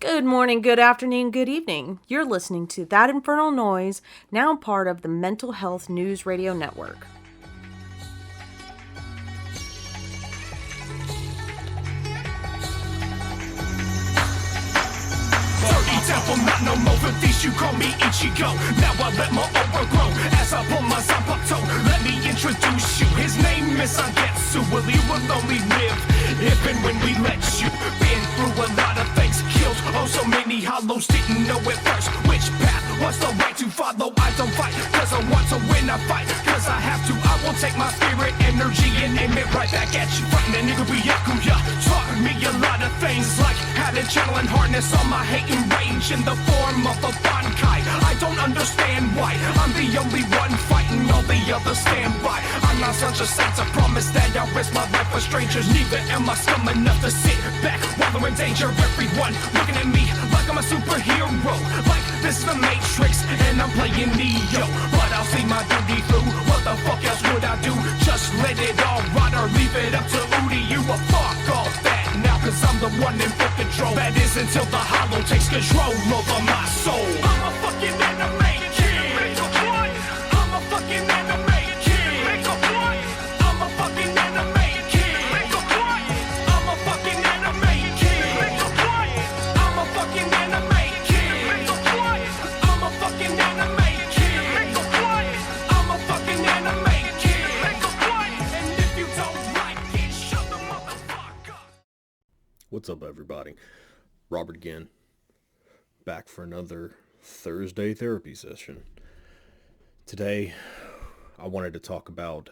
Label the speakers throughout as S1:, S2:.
S1: Good morning, good afternoon, good evening. You're listening to That Infernal Noise, now part of the Mental Health News Radio Network.
S2: Devil, not no more for these, you call me Ichigo. Now I let my aura grow as I pull my Zanpakuto. Let me introduce you, his name is Sangetsu. Well, he will only live if and when we let you. Been through a lot of things, killed oh so many hollows. Didn't know at first which path was the right to follow. I don't fight cause I want to win, I fight cause I have to. I will take my spirit energy and aim it right back at you. Fighting a nigga be Yakuya taught me a lot of things, like how to channel and harness all my hate and rage in the form of a bankai. I don't understand why I'm the only one fighting, all the others stand by. I'm not such a saint, I promise that I'll risk my life for strangers. Neither am I scum enough to sit back while they're in danger. Everyone looking at me like I'm a superhero, like this is the Matrix and I'm playing Neo. But I'll see my duty through. What the fuck else would I do? Just let it all rot or leave it up to Udi. You a fuck all that now, cause I'm the one in full control. That is until the hollow takes control over my soul. I'm a fucking anime kid. I'm a fucking anime kid. I'm a fucking anime kid. I'm a fucking anime kid. I'm a fucking anime kid. I'm a fucking anime kid. I'm a fucking anime kid. And if you don't like it, shut the motherfucker up.
S3: What's up, everybody? Robert again, back for another Thursday therapy session. Today, I wanted to talk about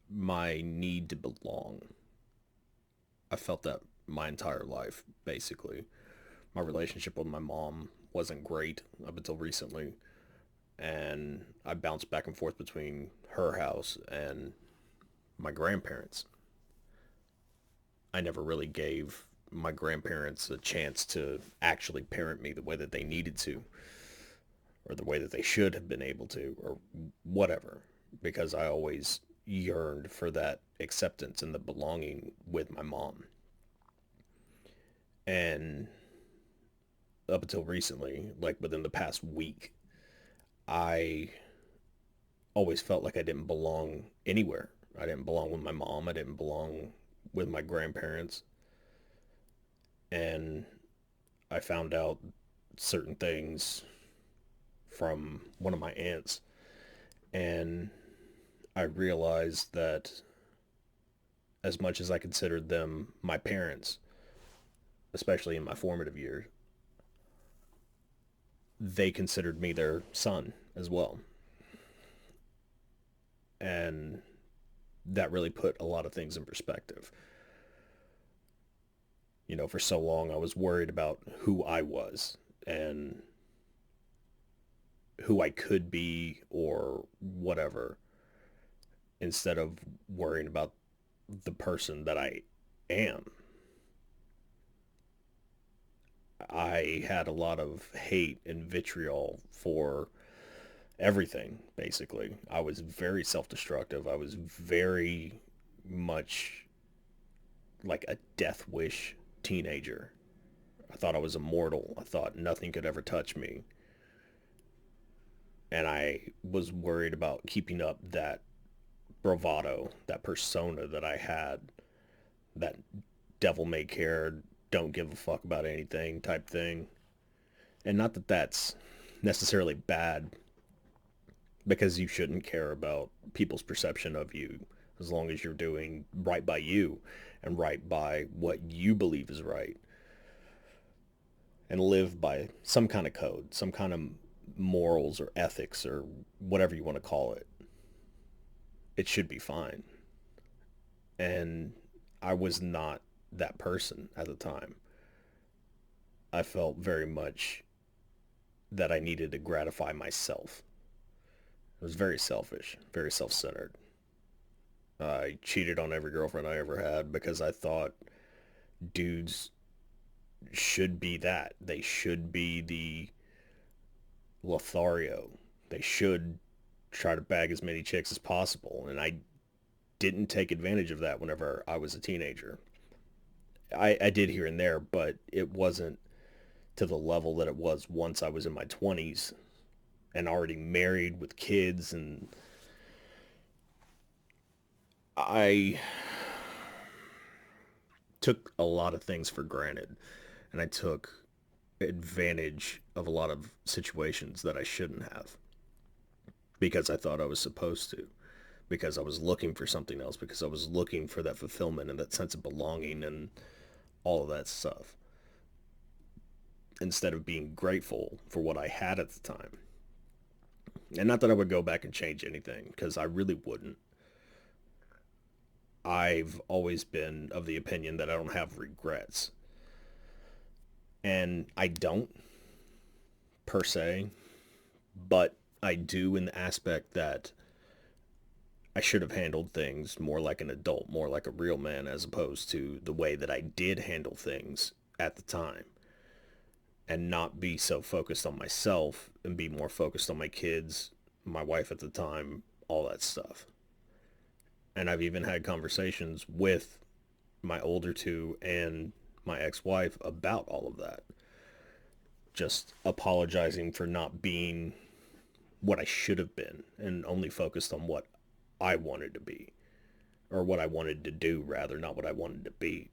S3: my need to belong. I felt that my entire life, basically. My relationship with my mom wasn't great up until recently, and I bounced back and forth between her house and my grandparents. I never really gave my grandparents a chance to actually parent me the way that they needed to, or the way that they should have been able to, or whatever, because I always yearned for that acceptance and the belonging with my mom. And up until recently, like within the past week, I always felt like I didn't belong anywhere. I didn't belong with my mom. I didn't belong with my grandparents. And I found out certain things from one of my aunts, and I realized that as much as I considered them my parents, especially in my formative years, they considered me their son as well. And that really put a lot of things in perspective. You know, for so long I was worried about who I was and who I could be or whatever, instead of worrying about the person that I am. I had a lot of hate and vitriol for everything, basically. I was very self-destructive. I was very much like a death wish teenager. I thought I was immortal. I thought nothing could ever touch me. And I was worried about keeping up that bravado, that persona that I had, that devil-may-care, don't give a fuck about anything type thing. And not that that's necessarily bad, because you shouldn't care about people's perception of you as long as you're doing right by you and right by what you believe is right, and live by some kind of code, some kind of morals or ethics or whatever you want to call it. It should be fine. And I was not that person at the time. I felt very much that I needed to gratify myself. It was very selfish, very self-centered. I cheated on every girlfriend I ever had because I thought dudes should be that. They should be the Lothario. They should try to bag as many chicks as possible. And I didn't take advantage of that whenever I was a teenager. I did here and there, but it wasn't to the level that it was once I was in my 20s and already married with kids. And I took a lot of things for granted, and I took advantage of a lot of situations that I shouldn't have because I thought I was supposed to, because I was looking for something else, because I was looking for that fulfillment and that sense of belonging and all of that stuff, instead of being grateful for what I had at the time. And not that I would go back and change anything, because I really wouldn't. I've always been of the opinion that I don't have regrets. And I don't, per se, but I do in the aspect that I should have handled things more like an adult, more like a real man, as opposed to the way that I did handle things at the time, and not be so focused on myself and be more focused on my kids, my wife at the time, all that stuff. And I've even had conversations with my older two and my ex-wife about all of that. Just apologizing for not being what I should have been and only focused on what I wanted to be, or what I wanted to do, rather, not what I wanted to be.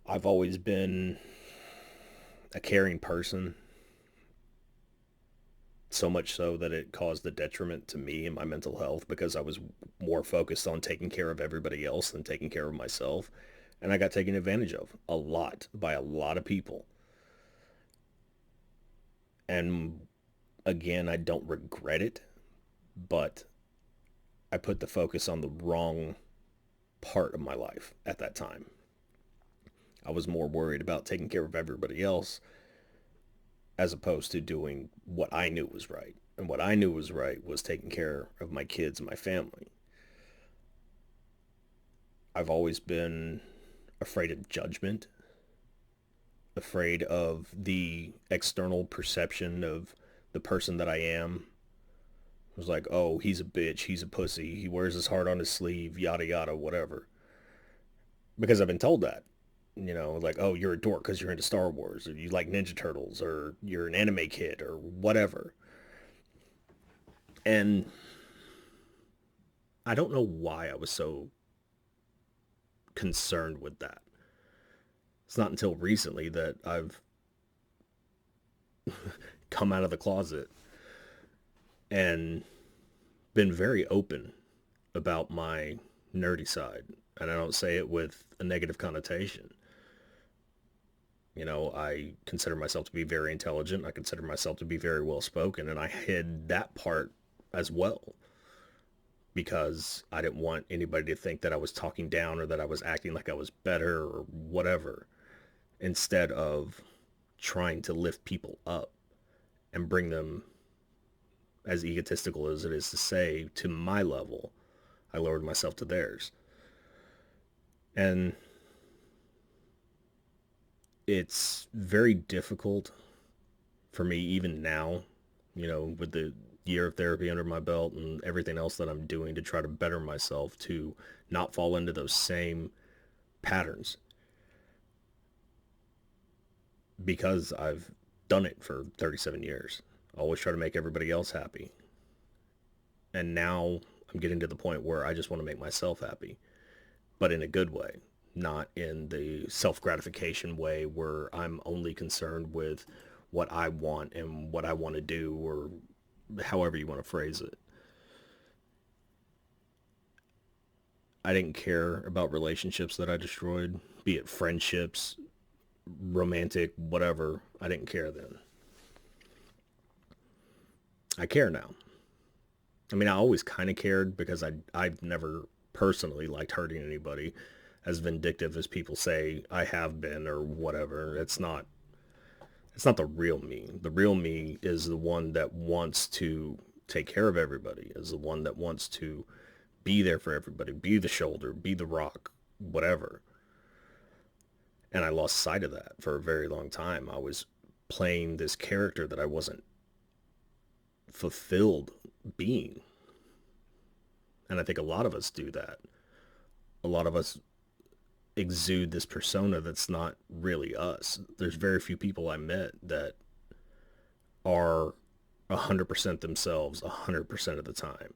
S3: I've always been a caring person, so much so that it caused a detriment to me and my mental health, because I was more focused on taking care of everybody else than taking care of myself. And I got taken advantage of a lot by a lot of people. And again, I don't regret it, but I put the focus on the wrong part of my life at that time. I was more worried about taking care of everybody else as opposed to doing what I knew was right. And what I knew was right was taking care of my kids and my family. I've always been afraid of judgment, afraid of the external perception of the person that I am. It was like, oh, he's a bitch, he's a pussy, he wears his heart on his sleeve, yada yada, whatever. Because I've been told that. Like, oh, you're a dork because you're into Star Wars, or you like Ninja Turtles, or you're an anime kid, or whatever. And I don't know why I was so concerned with that. It's not until recently that I've come out of the closet and been very open about my nerdy side. And I don't say it with a negative connotation. I consider myself to be very intelligent. I consider myself to be very well spoken, and I hid that part as well because I didn't want anybody to think that I was talking down or that I was acting like I was better or whatever, instead of trying to lift people up and bring them, as egotistical as it is to say, to my level. I lowered myself to theirs. And it's very difficult for me even now, with the year of therapy under my belt and everything else that I'm doing to try to better myself, to not fall into those same patterns, because I've done it for 37 years. I always try to make everybody else happy. And now I'm getting to the point where I just want to make myself happy, but in a good way, not in the self-gratification way where I'm only concerned with what I want and what I want to do, or however you want to phrase it. I didn't care about relationships that I destroyed, be it friendships, romantic, whatever. I didn't care then. I care now. I mean, I always kind of cared because I've never personally liked hurting anybody, as vindictive as people say I have been or whatever. It's not the real me. The real me is the one that wants to take care of everybody, is the one that wants to be there for everybody, be the shoulder, be the rock, whatever. And I lost sight of that for a very long time. I was playing this character that I wasn't fulfilled being. And I think a lot of us do that. A lot of us exude this persona that's not really us. There's very few people I met that are 100% themselves 100% of the time.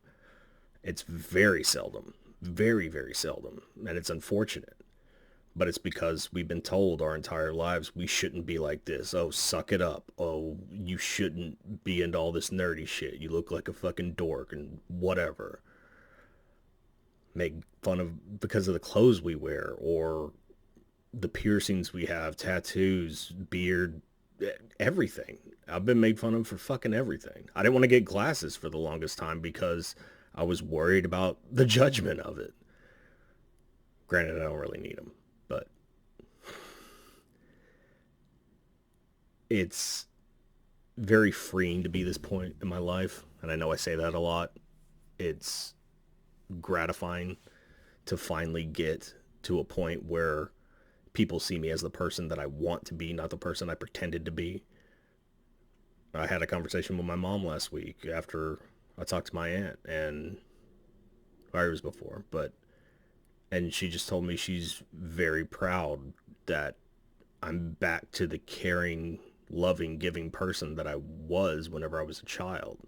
S3: It's very seldom, very, very seldom, and it's unfortunate. But it's because we've been told our entire lives we shouldn't be like this. Oh, suck it up. Oh, you shouldn't be into all this nerdy shit. You look like a fucking dork and whatever. Make fun of because of the clothes we wear or the piercings we have, tattoos, beard, everything. I've been made fun of for fucking everything. I didn't want to get glasses for the longest time because I was worried about the judgment of it. Granted, I don't really need them, but it's very freeing to be this point in my life. And I know I say that a lot. It's gratifying to finally get to a point where people see me as the person that I want to be, not the person I pretended to be. I had a conversation with my mom last week after I talked to my aunt, and I was before, and she just told me she's very proud that I'm back to the caring, loving, giving person that I was whenever I was a child.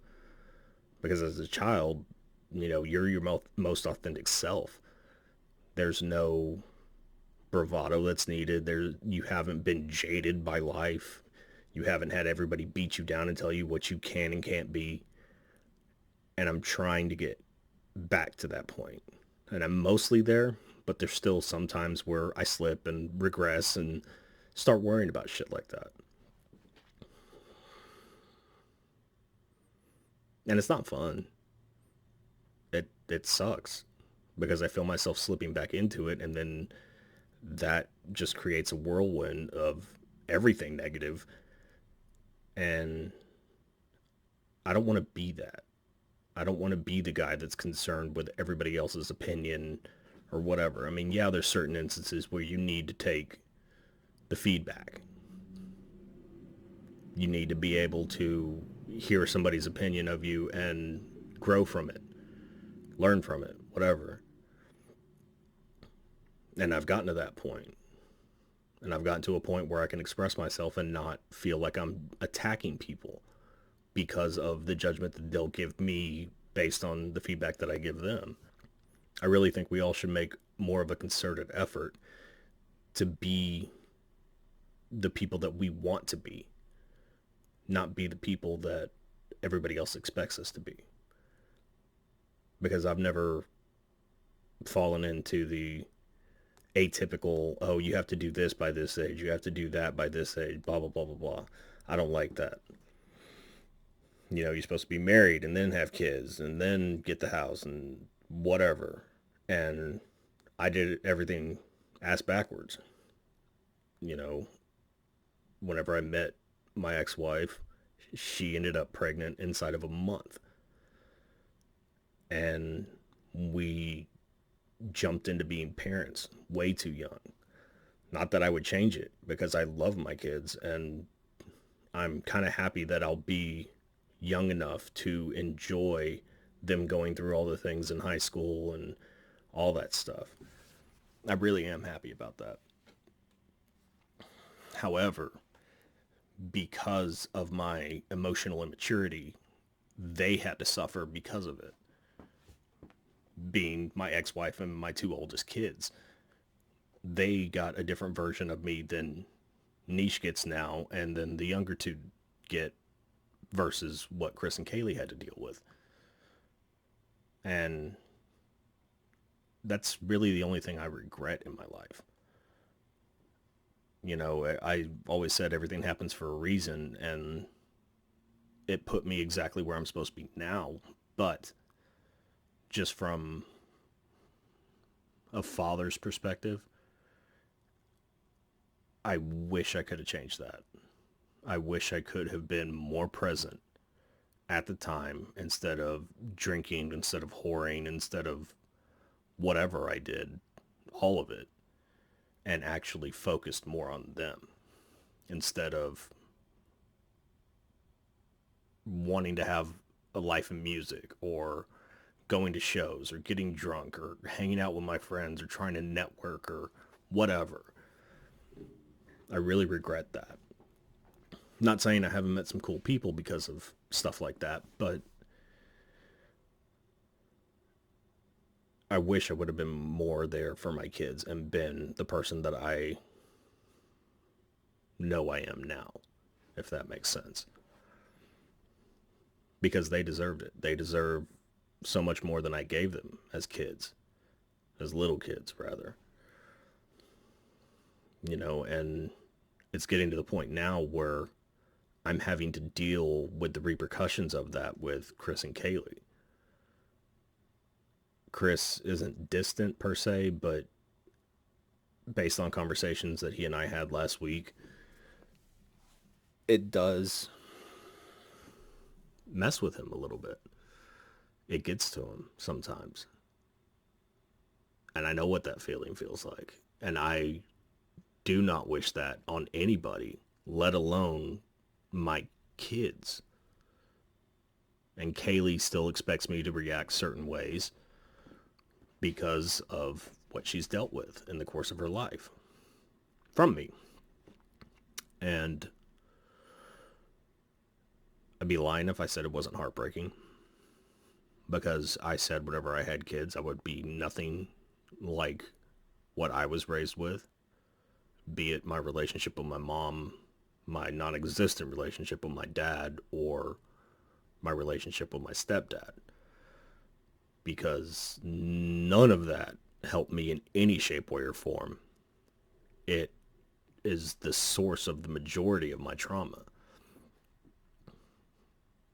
S3: Because as a child, you're your most authentic self. There's no bravado that's needed. You haven't been jaded by life. You haven't had everybody beat you down and tell you what you can and can't be. And I'm trying to get back to that point. And I'm mostly there, but there's still some times where I slip and regress and start worrying about shit like that. And it's not fun. It sucks because I feel myself slipping back into it, and then that just creates a whirlwind of everything negative. And I don't want to be that. I don't want to be the guy that's concerned with everybody else's opinion or whatever. I mean, yeah, there's certain instances where you need to take the feedback. You need to be able to hear somebody's opinion of you and grow from it, learn from it, whatever. And I've gotten to that point. And I've gotten to a point where I can express myself and not feel like I'm attacking people because of the judgment that they'll give me based on the feedback that I give them. I really think we all should make more of a concerted effort to be the people that we want to be, not be the people that everybody else expects us to be. Because I've never fallen into the atypical, oh, you have to do this by this age, you have to do that by this age, blah, blah, blah, blah, blah. I don't like that. You're supposed to be married and then have kids and then get the house and whatever. And I did everything ass backwards. Whenever I met my ex-wife, she ended up pregnant inside of a month. And we jumped into being parents way too young. Not that I would change it, because I love my kids, and I'm kind of happy that I'll be young enough to enjoy them going through all the things in high school and all that stuff. I really am happy about that. However, because of my emotional immaturity, they had to suffer because of it. Being my ex-wife and my two oldest kids, they got a different version of me than Niche gets now, and then the younger two get, versus what Chris and Kaylee had to deal with. And that's really the only thing I regret in my life. I always said everything happens for a reason, and it put me exactly where I'm supposed to be now. But just from a father's perspective, I wish I could have changed that. I wish I could have been more present at the time, instead of drinking, instead of whoring, instead of whatever I did, all of it, and actually focused more on them instead of wanting to have a life in music or going to shows or getting drunk or hanging out with my friends or trying to network or whatever. I really regret that. Not saying I haven't met some cool people because of stuff like that, but I wish I would have been more there for my kids and been the person that I know I am now, if that makes sense. Because they deserved it. They deserve so much more than I gave them as kids. As little kids, rather. You know, and it's getting to the point now where I'm having to deal with the repercussions of that with Chris and Kaylee. Chris isn't distant per se, but based on conversations that he and I had last week, it does mess with him a little bit. It gets to him sometimes. And I know what that feeling feels like. And I do not wish that on anybody, let alone my kids. And Kaylee still expects me to react certain ways because of what she's dealt with in the course of her life from me. And I'd be lying if I said it wasn't heartbreaking, because I said whenever I had kids, I would be nothing like what I was raised with, be it my relationship with my mom, my non-existent relationship with my dad, or my relationship with my stepdad, because none of that helped me in any shape, way, or form. It is the source of the majority of my trauma.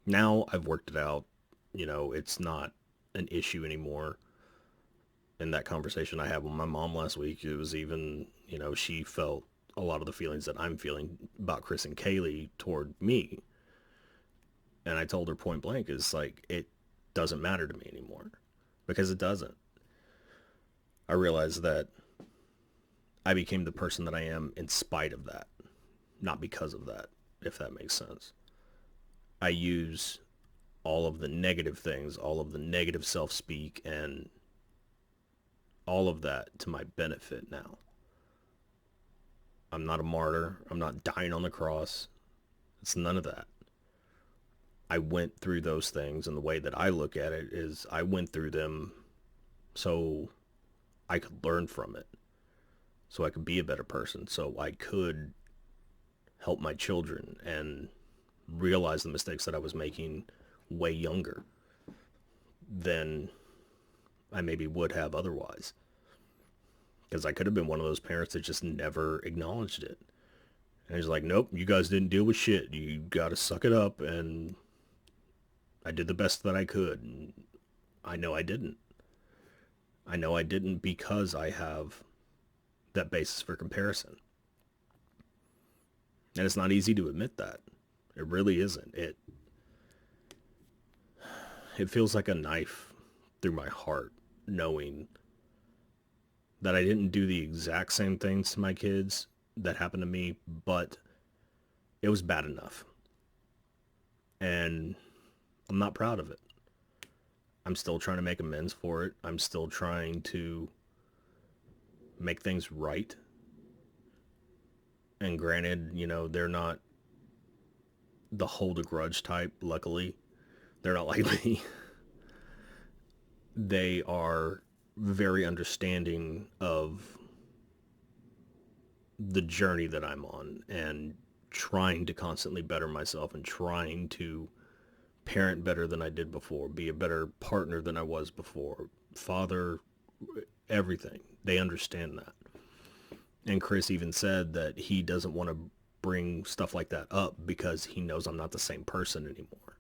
S3: Now I've worked it out. You know, it's not an issue anymore. In that conversation I had with my mom last week, it was even, you know, she felt a lot of the feelings that I'm feeling about Chris and Kaylee toward me. And I told her point blank, is like, it doesn't matter to me anymore, because it doesn't. I realized that I became the person that I am in spite of that, not because of that, if that makes sense. I use all of the negative things, all of the negative self-speak, and all of that to my benefit now. I'm not a martyr. I'm not dying on the cross. It's none of that. I went through those things, and the way that I look at it is I went through them so I could learn from it, so I could be a better person, so I could help my children and realize the mistakes that I was making way younger than I maybe would have otherwise. Because I could have been one of those parents that just never acknowledged it. And he's like, nope, you guys didn't deal with shit. You got to suck it up. And I did the best that I could. And I know I didn't. I know I didn't because I have that basis for comparison. And it's not easy to admit that. It really isn't. It feels like a knife through my heart, knowing that I didn't do the exact same things to my kids that happened to me, but it was bad enough. And I'm not proud of it. I'm still trying to make amends for it. I'm still trying to make things right. And granted, you know, they're not the hold a grudge type, luckily. They're not like me. They are very understanding of the journey that I'm on and trying to constantly better myself and trying to parent better than I did before, be a better partner than I was before, father, everything. They understand that. And Chris even said that he doesn't want to bring stuff like that up because he knows I'm not the same person anymore.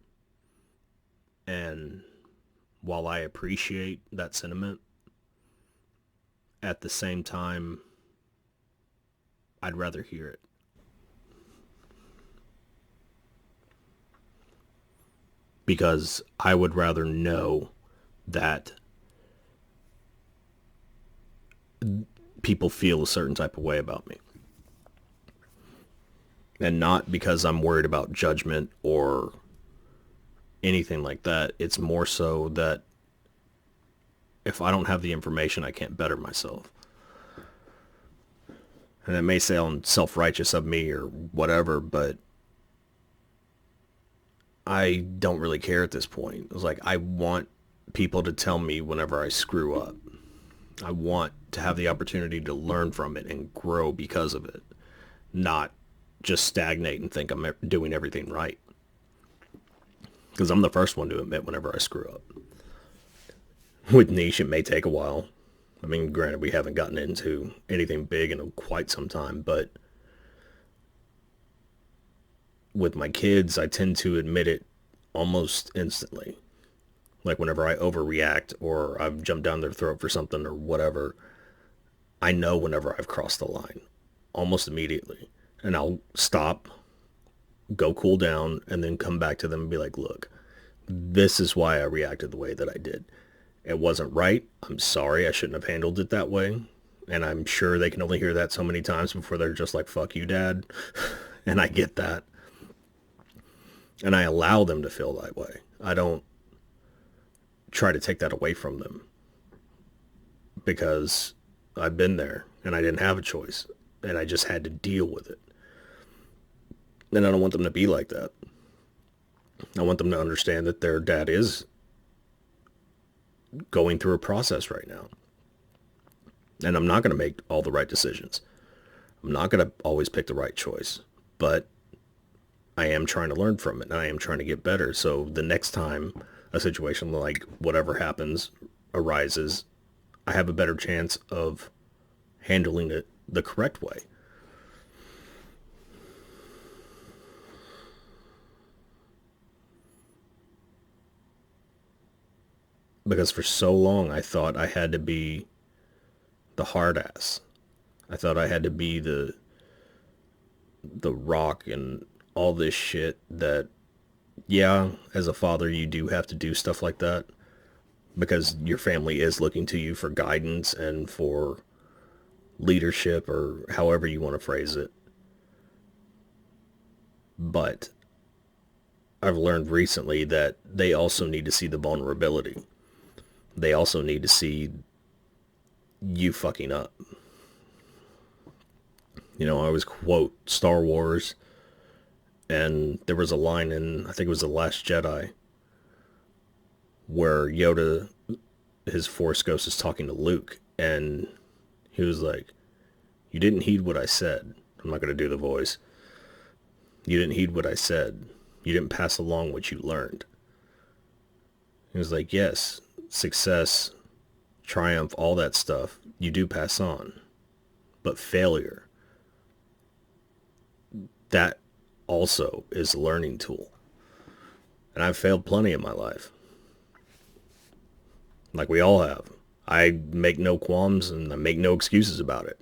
S3: And while I appreciate that sentiment, at the same time, I'd rather hear it. Because I would rather know that people feel a certain type of way about me. And not because I'm worried about judgment or anything like that. It's more so that if I don't have the information, I can't better myself. And it may sound self-righteous of me or whatever, but I don't really care at this point. It's like, I want people to tell me whenever I screw up. I want to have the opportunity to learn from it and grow because of it, not just stagnate and think I'm doing everything right. Because I'm the first one to admit whenever I screw up. With niche, it may take a while. I mean, granted, we haven't gotten into anything big in quite some time, but with my kids, I tend to admit it almost instantly. Like whenever I overreact or I've jumped down their throat for something or whatever, I know whenever I've crossed the line almost immediately. And I'll stop, go cool down, and then come back to them and be like, look, this is why I reacted the way that I did. It wasn't right. I'm sorry. I shouldn't have handled it that way. And I'm sure they can only hear that so many times before they're just like, fuck you, Dad. And I get that. And I allow them to feel that way. I don't try to take that away from them, because I've been there and I didn't have a choice and I just had to deal with it. And I don't want them to be like that. I want them to understand that their dad is going through a process right now. And I'm not going to make all the right decisions. I'm not going to always pick the right choice, but I am trying to learn from it and I am trying to get better. So the next time a situation like whatever happens arises, I have a better chance of handling it the correct way. Because for so long I thought I had to be the hard ass. I thought I had to be the rock and all this shit that, yeah, as a father you do have to do stuff like that because your family is looking to you for guidance and for leadership, or however you want to phrase it. But I've learned recently that they also need to see the vulnerability. They also need to see you fucking up. You know, I always quote Star Wars, and there was a line in, I think it was The Last Jedi, where Yoda, his Force Ghost, is talking to Luke, and he was like, you didn't heed what I said. I'm not going to do the voice. You didn't heed what I said. You didn't pass along what you learned. He was like, yes, success, triumph, all that stuff, you do pass on. But failure, that also is a learning tool. And I've failed plenty in my life. Like we all have. I make no qualms and I make no excuses about it.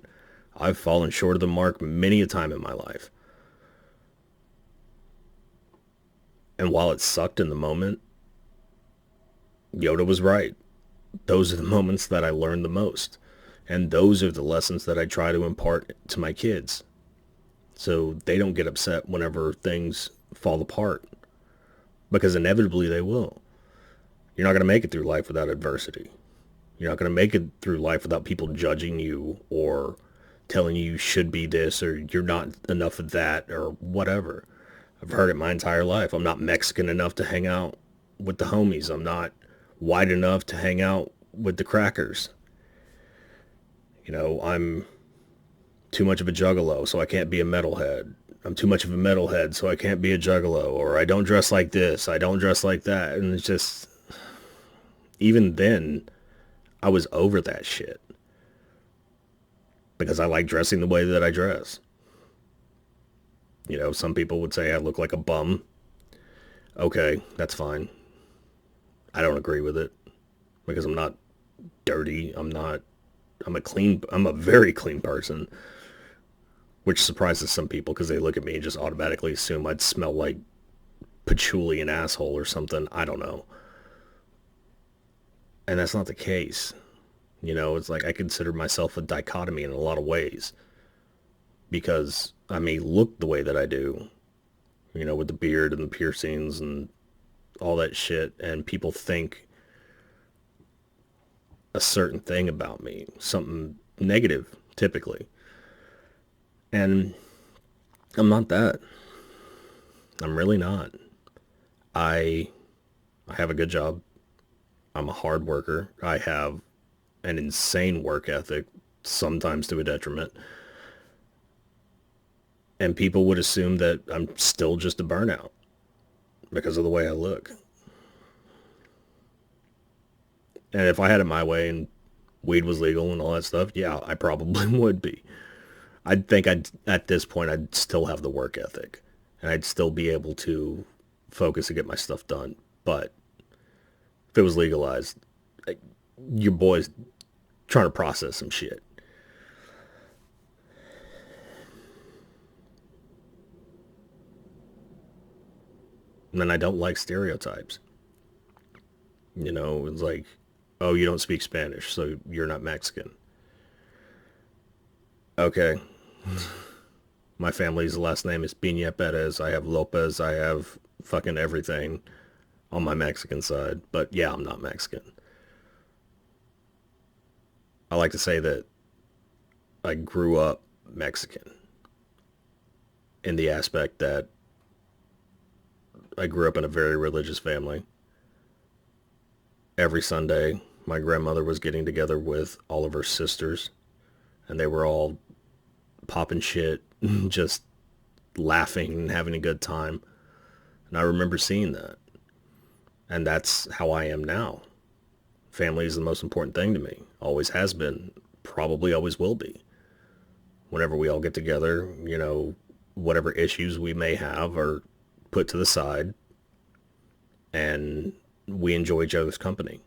S3: I've fallen short of the mark many a time in my life. And while it sucked in the moment, Yoda was right. Those are the moments that I learned the most. And those are the lessons that I try to impart to my kids, so they don't get upset whenever things fall apart. Because inevitably they will. You're not going to make it through life without adversity. You're not going to make it through life without people judging you or telling you should be this or you're not enough of that or whatever. I've heard it my entire life. I'm not Mexican enough to hang out with the homies. I'm not white enough to hang out with the crackers. You know, I'm too much of a juggalo, so I can't be a metalhead. I'm too much of a metalhead, so I can't be a juggalo. Or I don't dress like this, I don't dress like that. And it's just, even then, I was over that shit. Because I like dressing the way that I dress. You know, some people would say I look like a bum. Okay, that's fine. I don't agree with it. Because I'm not dirty. I'm a very clean person. Which surprises some people because they look at me and just automatically assume I'd smell like patchouli and asshole or something. I don't know. And that's not the case. You know, it's like I consider myself a dichotomy in a lot of ways. Because I may look the way that I do. You know, with the beard and the piercings and all that shit. And people think a certain thing about me. Something negative, typically. And I'm not that. I'm really not. I have a good job. I'm a hard worker. I have an insane work ethic, sometimes to a detriment. And people would assume that I'm still just a burnout because of the way I look. And if I had it my way and weed was legal and all that stuff, yeah, I probably would be. At this point, I'd still have the work ethic and I'd still be able to focus and get my stuff done. But if it was legalized, your boy's trying to process some shit. And then I don't like stereotypes. You know, it's like, oh, you don't speak Spanish, so you're not Mexican. Okay. My family's last name is Pina Perez. I have Lopez. I have fucking everything on my Mexican side. But yeah, I'm not Mexican. I like to say that I grew up Mexican in the aspect that I grew up in a very religious family. Every Sunday, my grandmother was getting together with all of her sisters, and they were all popping shit, just laughing and having a good time. And I remember seeing that. And that's how I am now. Family is the most important thing to me. Always has been. Probably always will be. Whenever we all get together, you know, whatever issues we may have are put to the side and we enjoy each other's company.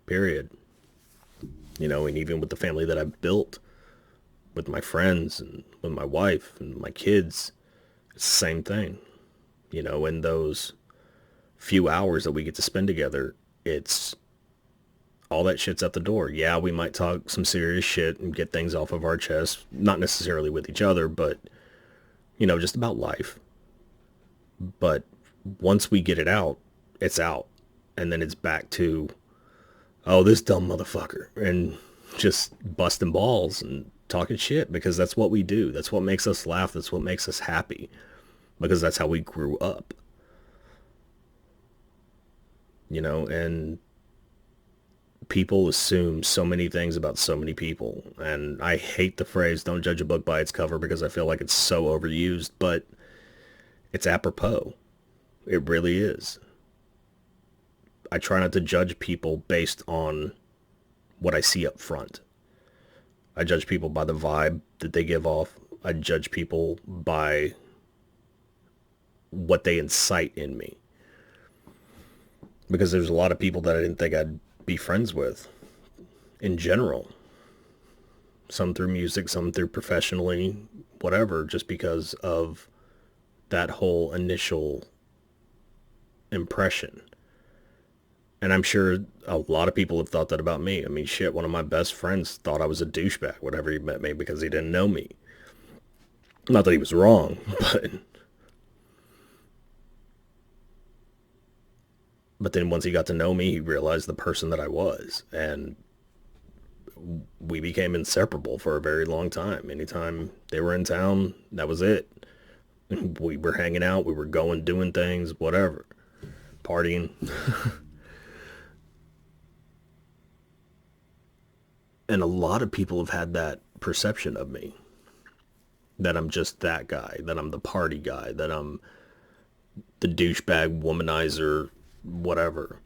S3: Period. You know, and even with the family that I've built, with my friends and with my wife and my kids, it's the same thing. You know, in those few hours that we get to spend together, it's all that shit's at the door. Yeah, we might talk some serious shit and get things off of our chest, not necessarily with each other, but, you know, just about life. But once we get it out, it's out. And then it's back to, oh, this dumb motherfucker. And just busting balls and talking shit because that's what we do. That's what makes us laugh. That's what makes us happy because that's how we grew up. You know, and people assume so many things about so many people. And I hate the phrase, don't judge a book by its cover, because I feel like it's so overused, but it's apropos. It really is. I try not to judge people based on what I see up front. I judge people by the vibe that they give off. I judge people by what they incite in me. Because there's a lot of people that I didn't think I'd be friends with in general. Some through music, some through professionally, whatever, just because of that whole initial impression. And I'm sure a lot of people have thought that about me. I mean, shit, one of my best friends thought I was a douchebag whenever he met me because he didn't know me. Not that he was wrong, but then once he got to know me, he realized the person that I was. And we became inseparable for a very long time. Anytime they were in town, that was it. We were hanging out, we were going, doing things, whatever. Partying. And a lot of people have had that perception of me. That I'm just that guy. That I'm the party guy. That I'm the douchebag, womanizer, whatever.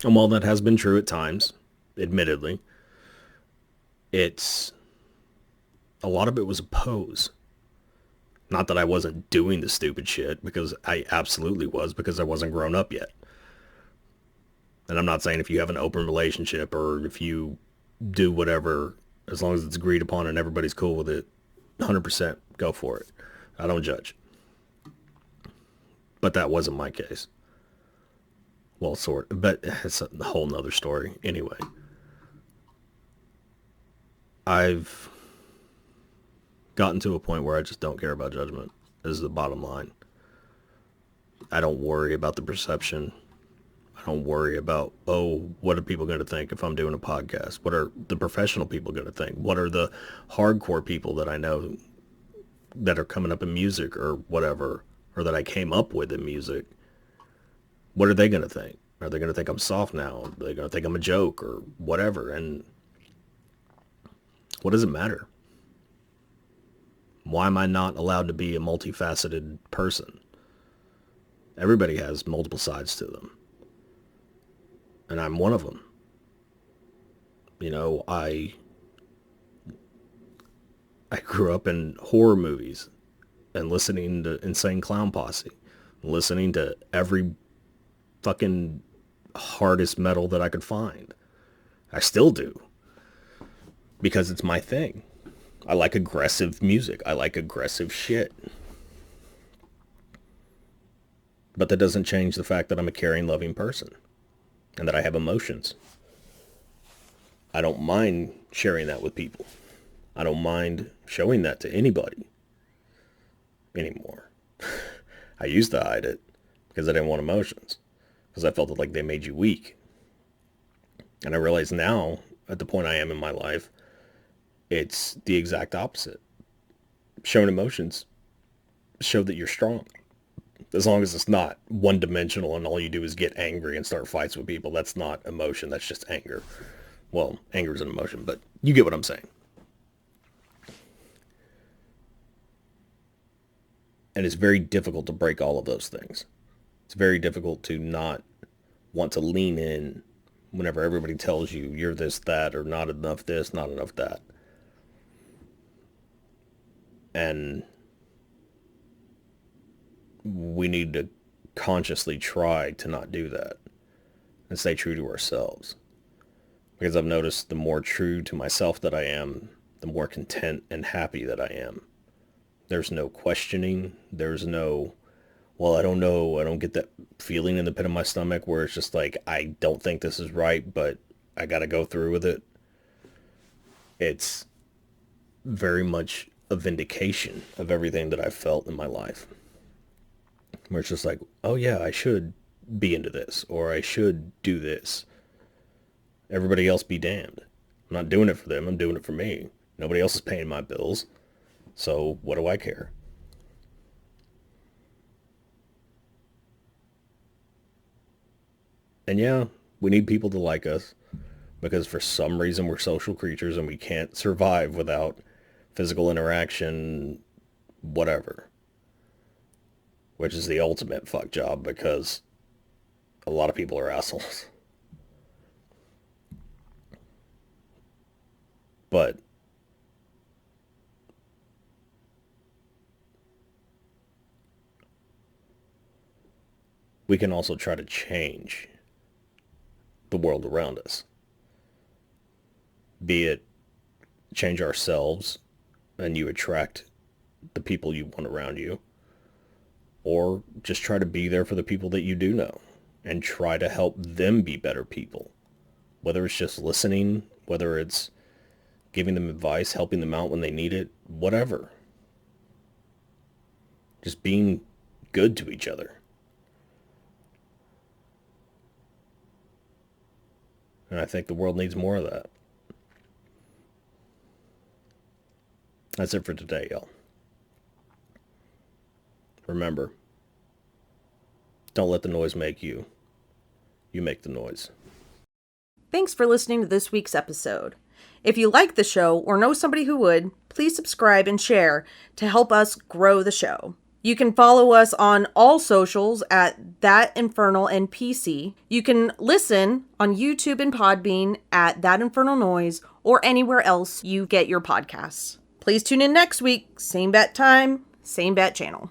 S3: And while that has been true at times, admittedly, it's... a lot of it was a pose. Not that I wasn't doing the stupid shit, because I absolutely was, because I wasn't grown up yet. And I'm not saying if you have an open relationship or if you do whatever, as long as it's agreed upon and everybody's cool with it, 100% go for it. I don't judge. But that wasn't my case. Well, sort of, but it's a whole nother story. Anyway, I've gotten to a point where I just don't care about judgment, is the bottom line. I don't worry about the perception. I don't worry about, oh, what are people going to think if I'm doing a podcast? What are the professional people going to think? What are the hardcore people that I know that are coming up in music or whatever, or that I came up with in music? What are they going to think? Are they going to think I'm soft now? Are they going to think I'm a joke or whatever? And what does it matter? Why am I not allowed to be a multifaceted person? Everybody has multiple sides to them. And I'm one of them. You know, I grew up in horror movies and listening to Insane Clown Posse, listening to every fucking hardest metal that I could find. I still do. Because it's my thing. I like aggressive music. I like aggressive shit. But that doesn't change the fact that I'm a caring, loving person. And that I have emotions. I don't mind sharing that with people. I don't mind showing that to anybody anymore. I used to hide it because I didn't want emotions. Because I felt like they made you weak. And I realize now, at the point I am in my life, it's the exact opposite. Showing emotions show that you're strong. As long as it's not one-dimensional and all you do is get angry and start fights with people. That's not emotion. That's just anger. Well, anger is an emotion, but you get what I'm saying. And it's very difficult to break all of those things. It's very difficult to not want to lean in whenever everybody tells you you're this, that, or not enough this, not enough that. And we need to consciously try to not do that and stay true to ourselves. Because I've noticed the more true to myself that I am, the more content and happy that I am. There's no questioning. There's no, well, I don't know. I don't get that feeling in the pit of my stomach where it's just like, I don't think this is right, but I got to go through with it. It's very much a vindication of everything that I've felt in my life. Where it's just like, oh yeah, I should be into this, or I should do this. Everybody else be damned. I'm not doing it for them. I'm doing it for me. Nobody else is paying my bills. So what do I care? And yeah, we need people to like us because for some reason we're social creatures and we can't survive without physical interaction, whatever. Which is the ultimate fuck job because a lot of people are assholes. But we can also try to change the world around us. Be it change ourselves and you attract the people you want around you, or just try to be there for the people that you do know and try to help them be better people. Whether it's just listening, whether it's giving them advice, helping them out when they need it, whatever. Just being good to each other. And I think the world needs more of that. That's it for today, y'all. Remember, don't let the noise make you. You make the noise.
S1: Thanks for listening to this week's episode. If you like the show or know somebody who would, please subscribe and share to help us grow the show. You can follow us on all socials at thatinfernalnpc. You can listen on YouTube and Podbean at That Infernal Noise or anywhere else you get your podcasts. Please tune in next week. Same bat time, same bat channel.